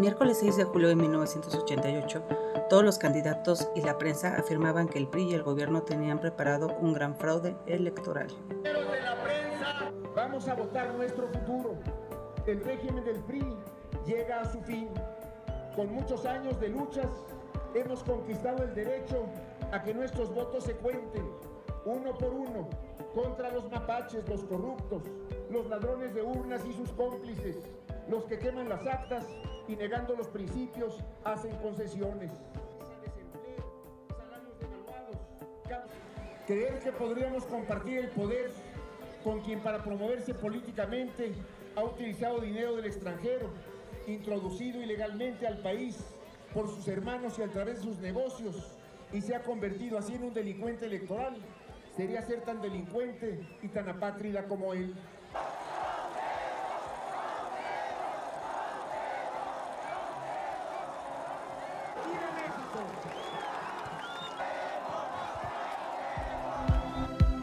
miércoles 6 de julio de 1988, todos los candidatos y la prensa afirmaban que el PRI y el gobierno tenían preparado un gran fraude electoral. De la prensa, vamos a votar nuestro futuro. El régimen del PRI llega a su fin. Con muchos años de luchas, hemos conquistado el derecho a que nuestros votos se cuenten, uno por uno, contra los mapaches, los corruptos, los ladrones de urnas y sus cómplices, los que queman las actas y negando los principios hacen concesiones. Desempleo, salarios devaluados. Creer que podríamos compartir el poder con quien para promoverse políticamente ha utilizado dinero del extranjero, introducido ilegalmente al país por sus hermanos y a través de sus negocios, y se ha convertido así en un delincuente electoral, sería ser tan delincuente y tan apátrida como él.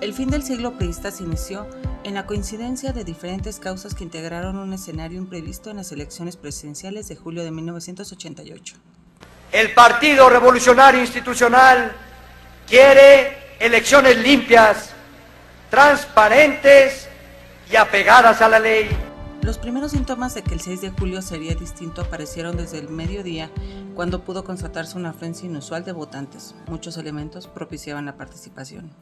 El fin del siglo priista se inició en la coincidencia de diferentes causas que integraron un escenario imprevisto en las elecciones presidenciales de julio de 1988. El Partido Revolucionario Institucional quiere elecciones limpias, transparentes y apegadas a la ley. Los primeros síntomas de que el 6 de julio sería distinto aparecieron desde el mediodía, cuando pudo constatarse una afluencia inusual de votantes. Muchos elementos propiciaban la participación.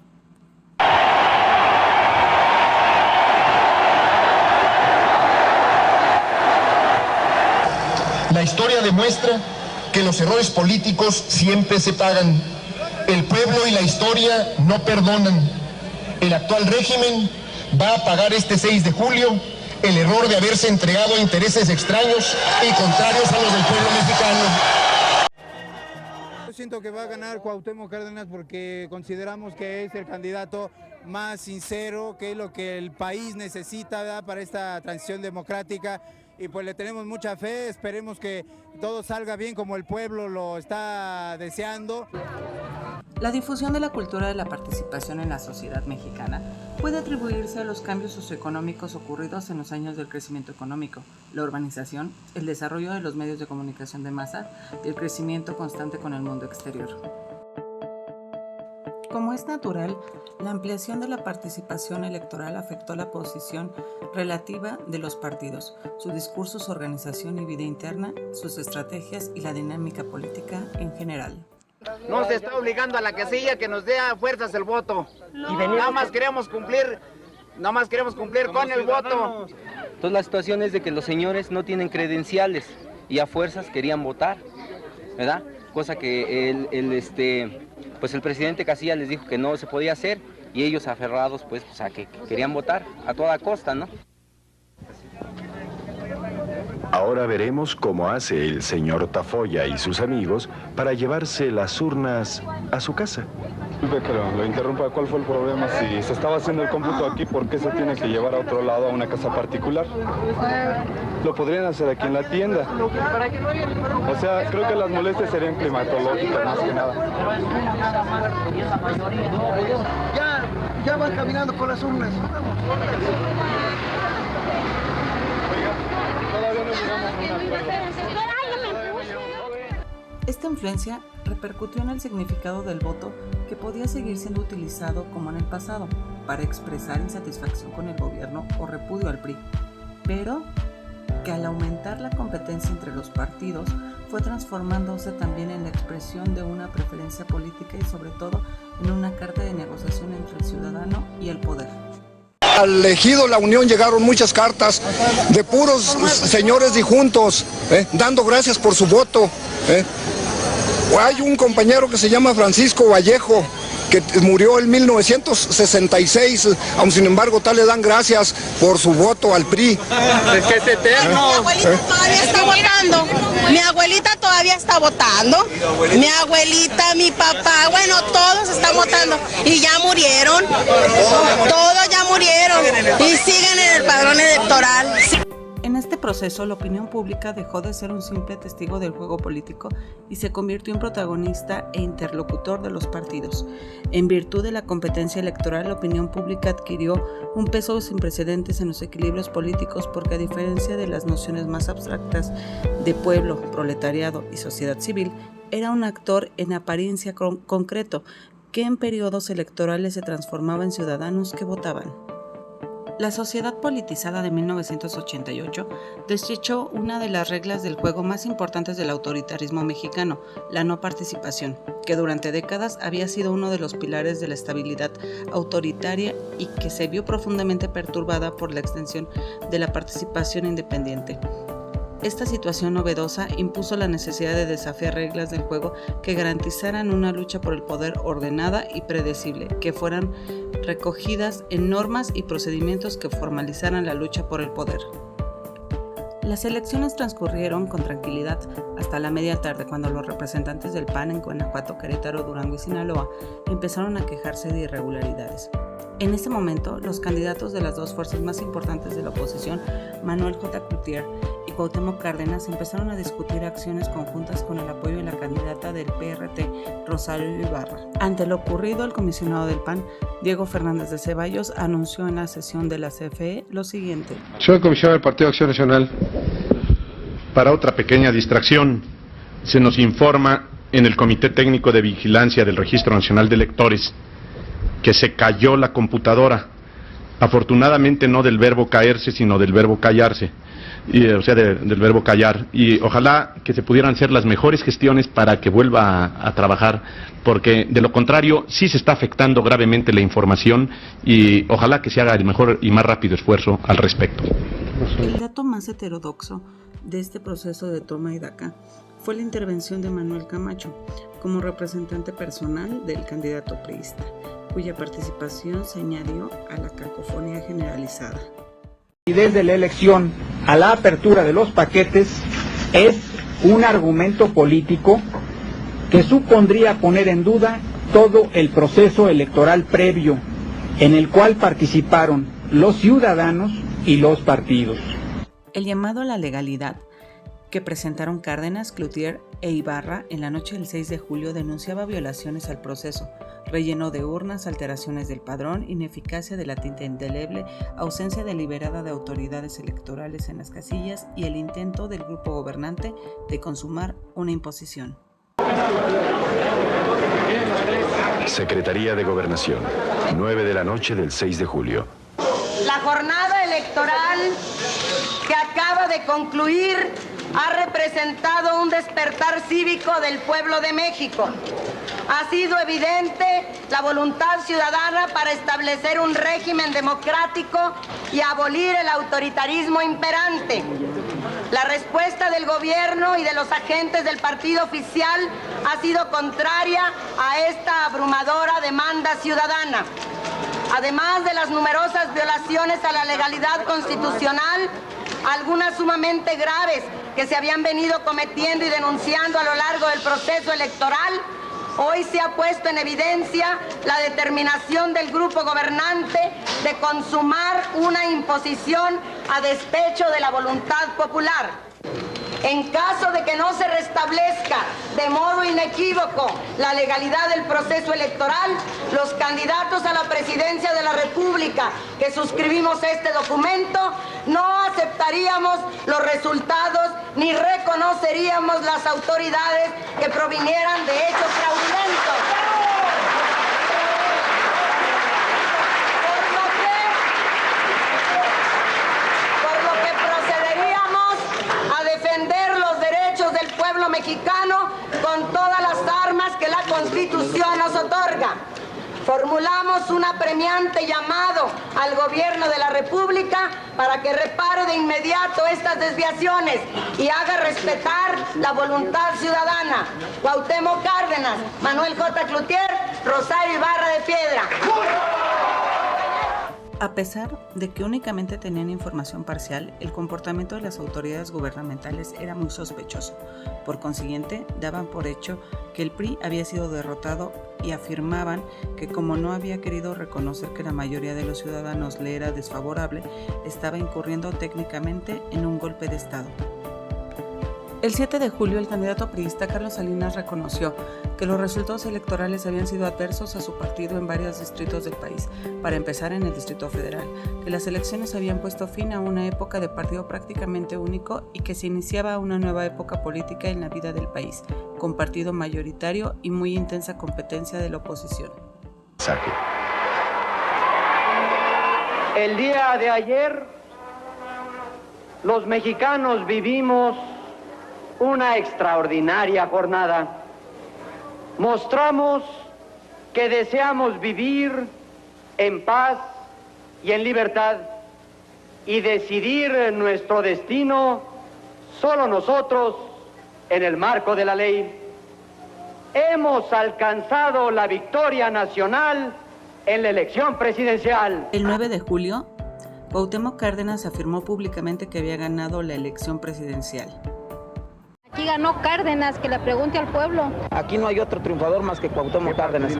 La historia demuestra que los errores políticos siempre se pagan. El pueblo y la historia no perdonan. El actual régimen va a pagar este 6 de julio el error de haberse entregado a intereses extraños y contrarios a los del pueblo mexicano. Yo siento que va a ganar Cuauhtémoc Cárdenas porque consideramos que es el candidato más sincero, que es lo que el país necesita, ¿verdad?, para esta transición democrática. Y pues le tenemos mucha fe, esperemos que todo salga bien como el pueblo lo está deseando. La difusión de la cultura de la participación en la sociedad mexicana puede atribuirse a los cambios socioeconómicos ocurridos en los años del crecimiento económico, la urbanización, el desarrollo de los medios de comunicación de masa y el crecimiento constante con el mundo exterior. Como es natural, la ampliación de la participación electoral afectó la posición relativa de los partidos, su discurso, su organización y vida interna, sus estrategias y la dinámica política en general. No se está obligando a la casilla que nos dé a fuerzas el voto. Y nada más queremos cumplir con el voto. Entonces la situación es de que los señores no tienen credenciales y a fuerzas querían votar, ¿verdad? Cosa que pues el presidente Casillas les dijo que no se podía hacer y ellos aferrados pues a que querían votar a toda costa, ¿no? Ahora veremos cómo hace el señor Tafoya y sus amigos para llevarse las urnas a su casa. Disculpe que lo interrumpa, ¿cuál fue el problema? Si se estaba haciendo el cómputo aquí, ¿por qué se tiene que llevar a otro lado, a una casa particular? Lo podrían hacer aquí en la tienda. O sea, creo que las molestias serían climatológicas más que nada. Ya van caminando con las urnas. Esta influencia repercutió en el significado del voto, que podía seguir siendo utilizado como en el pasado para expresar insatisfacción con el gobierno o repudio al PRI, pero que al aumentar la competencia entre los partidos fue transformándose también en la expresión de una preferencia política y sobre todo en una carta de negociación entre el ciudadano y el poder. Al ejido La Unión llegaron muchas cartas de puros señores disjuntos, dando gracias por su voto. Hay un compañero que se llama Francisco Vallejo, que murió en 1966, aun sin embargo tal le dan gracias por su voto al PRI. Es que es eterno. Mi abuelita todavía está votando. Mi abuelita todavía está votando. Mi abuelita, mi papá, bueno, todos están votando. Y ya murieron. Todos ya murieron. Y siguen en el padrón electoral. En En este proceso, la opinión pública dejó de ser un simple testigo del juego político y se convirtió en protagonista e interlocutor de los partidos. En virtud de la competencia electoral, la opinión pública adquirió un peso sin precedentes en los equilibrios políticos porque, a diferencia de las nociones más abstractas de pueblo, proletariado y sociedad civil, era un actor en apariencia concreto que en periodos electorales se transformaba en ciudadanos que votaban. La sociedad politizada de 1988 desechó una de las reglas del juego más importantes del autoritarismo mexicano, la no participación, que durante décadas había sido uno de los pilares de la estabilidad autoritaria y que se vio profundamente perturbada por la extensión de la participación independiente. Esta situación novedosa impuso la necesidad de desafiar reglas del juego que garantizaran una lucha por el poder ordenada y predecible, que fueran recogidas en normas y procedimientos que formalizaran la lucha por el poder. Las elecciones transcurrieron con tranquilidad hasta la media tarde, cuando los representantes del PAN en Guanajuato, Querétaro, Durango y Sinaloa empezaron a quejarse de irregularidades. En ese momento, los candidatos de las dos fuerzas más importantes de la oposición, Manuel J. Cloutier y Cuauhtémoc Cárdenas, empezaron a discutir acciones conjuntas con el apoyo de la candidata del PRT, Rosario Ibarra. Ante lo ocurrido, el comisionado del PAN, Diego Fernández de Ceballos, anunció en la sesión de la CFE lo siguiente. Soy comisionado del Partido Acción Nacional. Para otra pequeña distracción, se nos informa en el Comité Técnico de Vigilancia del Registro Nacional de Electores que se cayó la computadora, afortunadamente no del verbo caerse, sino del verbo callarse, del verbo callar, y ojalá que se pudieran hacer las mejores gestiones para que vuelva a trabajar, porque de lo contrario sí se está afectando gravemente la información y ojalá que se haga el mejor y más rápido esfuerzo al respecto. El dato más heterodoxo de este proceso de toma y daca fue la intervención de Manuel Camacho como representante personal del candidato priista, cuya participación se añadió a la cacofonía generalizada. Y desde la elección a la apertura de los paquetes es un argumento político que supondría poner en duda todo el proceso electoral previo en el cual participaron los ciudadanos y los partidos. El llamado a la legalidad que presentaron Cárdenas, Cloutier e Ibarra en la noche del 6 de julio denunciaba violaciones al proceso, relleno de urnas, alteraciones del padrón, ineficacia de la tinta indeleble, ausencia deliberada de autoridades electorales en las casillas y el intento del grupo gobernante de consumar una imposición. Secretaría de Gobernación, 9 de la noche del 6 de julio. La jornada electoral que acaba de concluir ha representado un despertar cívico del pueblo de México. Ha sido evidente la voluntad ciudadana para establecer un régimen democrático y abolir el autoritarismo imperante. La respuesta del gobierno y de los agentes del partido oficial ha sido contraria a esta abrumadora demanda ciudadana. Además de las numerosas violaciones a la legalidad constitucional, algunas sumamente graves que se habían venido cometiendo y denunciando a lo largo del proceso electoral, hoy se ha puesto en evidencia la determinación del grupo gobernante de consumar una imposición a despecho de la voluntad popular. En caso de que no se restablezca de modo inequívoco la legalidad del proceso electoral, los candidatos a la presidencia de la República que suscribimos este documento no aceptaríamos los resultados ni reconoceríamos las autoridades que provinieran de hechos fraudulentos. Defender los derechos del pueblo mexicano con todas las armas que la Constitución nos otorga. Formulamos un apremiante llamado al gobierno de la República para que repare de inmediato estas desviaciones y haga respetar la voluntad ciudadana. Cuauhtémoc Cárdenas, Manuel J. Cloutier, Rosario Ibarra de Piedra. A pesar de que únicamente tenían información parcial, el comportamiento de las autoridades gubernamentales era muy sospechoso. Por consiguiente, daban por hecho que el PRI había sido derrotado y afirmaban que como no había querido reconocer que la mayoría de los ciudadanos le era desfavorable, estaba incurriendo técnicamente en un golpe de Estado. El 7 de julio, el candidato priista Carlos Salinas reconoció que los resultados electorales habían sido adversos a su partido en varios distritos del país, para empezar en el Distrito Federal, que las elecciones habían puesto fin a una época de partido prácticamente único y que se iniciaba una nueva época política en la vida del país, con partido mayoritario y muy intensa competencia de la oposición. El día de ayer, los mexicanos vivimos una extraordinaria jornada. Mostramos que deseamos vivir en paz y en libertad y decidir nuestro destino solo nosotros en el marco de la ley. Hemos alcanzado la victoria nacional en la elección presidencial. El 9 de julio, Cuauhtémoc Cárdenas afirmó públicamente que había ganado la elección presidencial. Aquí ganó Cárdenas, que le pregunte al pueblo. Aquí no hay otro triunfador más que Cuauhtémoc Cárdenas.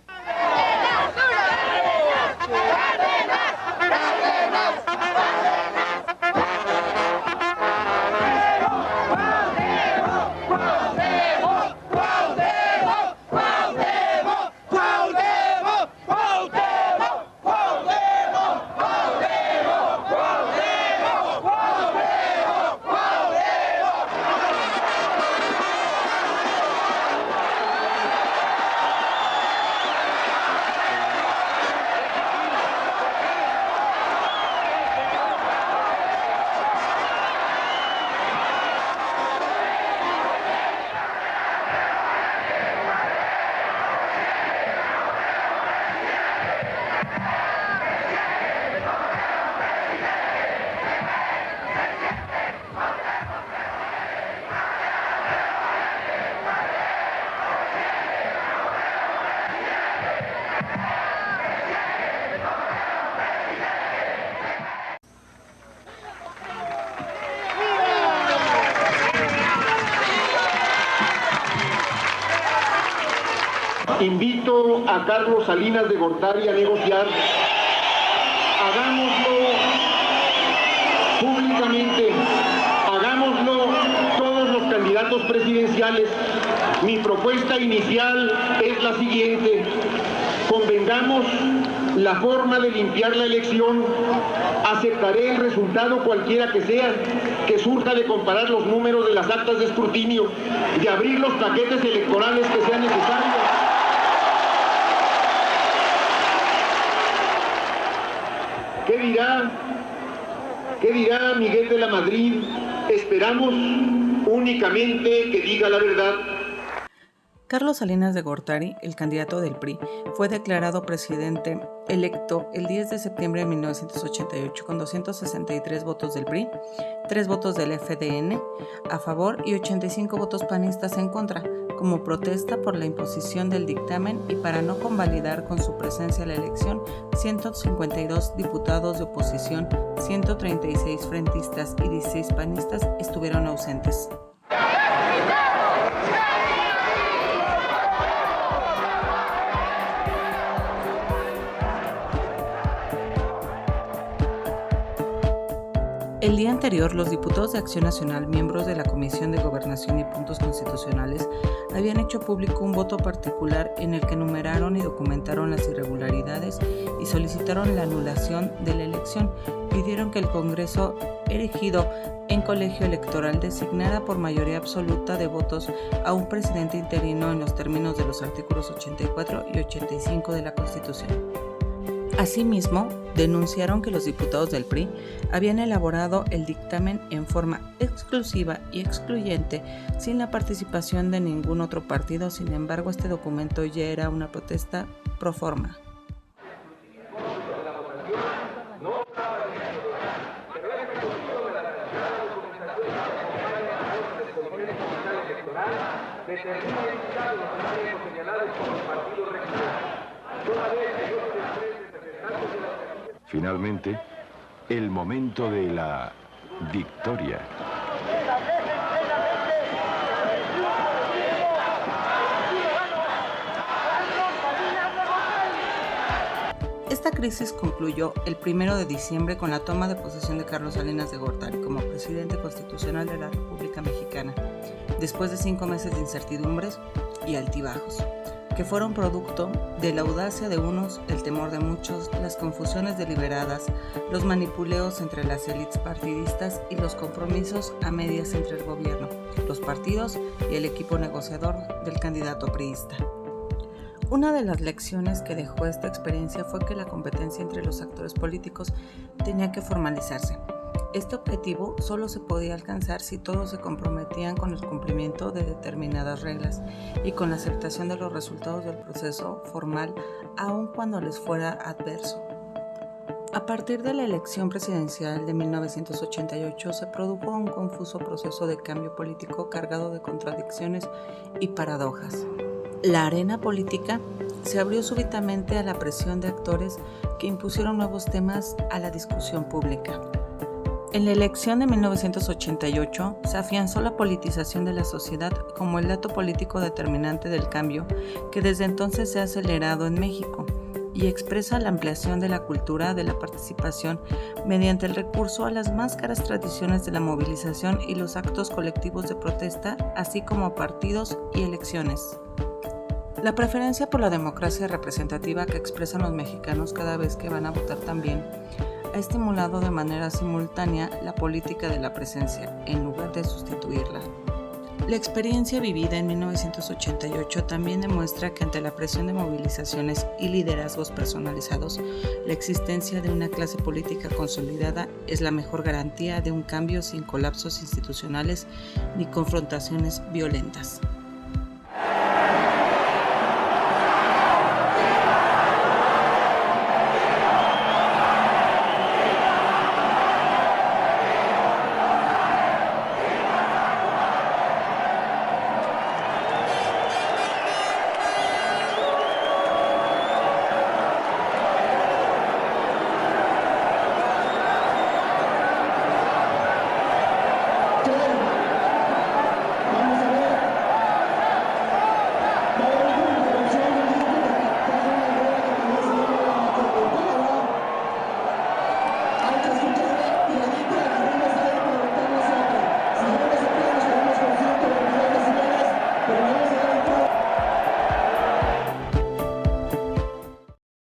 Invito a Carlos Salinas de Gortari a negociar. Hagámoslo públicamente, hagámoslo todos los candidatos presidenciales. Mi propuesta inicial es la siguiente: convengamos la forma de limpiar la elección, aceptaré el resultado cualquiera que sea, que surja de comparar los números de las actas de escrutinio, de abrir los paquetes electorales que sean necesarios. ¿Qué dirá Miguel de la Madrid? Esperamos únicamente que diga la verdad. Carlos Salinas de Gortari, el candidato del PRI, fue declarado presidente electo el 10 de septiembre de 1988 con 263 votos del PRI, 3 votos del FDN a favor y 85 votos panistas en contra, como protesta por la imposición del dictamen y para no convalidar con su presencia la elección. 152 diputados de oposición, 136 frentistas y 16 panistas estuvieron ausentes. El día anterior, los diputados de Acción Nacional, miembros de la Comisión de Gobernación y Puntos Constitucionales, habían hecho público un voto particular en el que enumeraron y documentaron las irregularidades y solicitaron la anulación de la elección. Pidieron que el Congreso, erigido en colegio electoral, designara por mayoría absoluta de votos a un presidente interino en los términos de los artículos 84 y 85 de la Constitución. Asimismo, denunciaron que los diputados del PRI habían elaborado el dictamen en forma exclusiva y excluyente, sin la participación de ningún otro partido. Sin embargo, este documento ya era una protesta pro forma. Finalmente, el momento de la victoria. crisis concluyó el 1 de diciembre con la toma de posesión de Carlos Salinas de Gortari como presidente constitucional de la República Mexicana, después de 5 meses de incertidumbres y altibajos, que fueron producto de la audacia de unos, el temor de muchos, las confusiones deliberadas, los manipuleos entre las élites partidistas y los compromisos a medias entre el gobierno, los partidos y el equipo negociador del candidato priista. Una de las lecciones que dejó esta experiencia fue que la competencia entre los actores políticos tenía que formalizarse. Este objetivo solo se podía alcanzar si todos se comprometían con el cumplimiento de determinadas reglas y con la aceptación de los resultados del proceso formal, aun cuando les fuera adverso. A partir de la elección presidencial de 1988 se produjo un confuso proceso de cambio político cargado de contradicciones y paradojas. La arena política se abrió súbitamente a la presión de actores que impusieron nuevos temas a la discusión pública. En la elección de 1988 se afianzó la politización de la sociedad como el dato político determinante del cambio que desde entonces se ha acelerado en México y expresa la ampliación de la cultura de la participación mediante el recurso a las más caras tradiciones de la movilización y los actos colectivos de protesta, así como a partidos y elecciones. La preferencia por la democracia representativa que expresan los mexicanos cada vez que van a votar también ha estimulado de manera simultánea la política de la presencia, en lugar de sustituirla. La experiencia vivida en 1988 también demuestra que ante la presión de movilizaciones y liderazgos personalizados, la existencia de una clase política consolidada es la mejor garantía de un cambio sin colapsos institucionales ni confrontaciones violentas.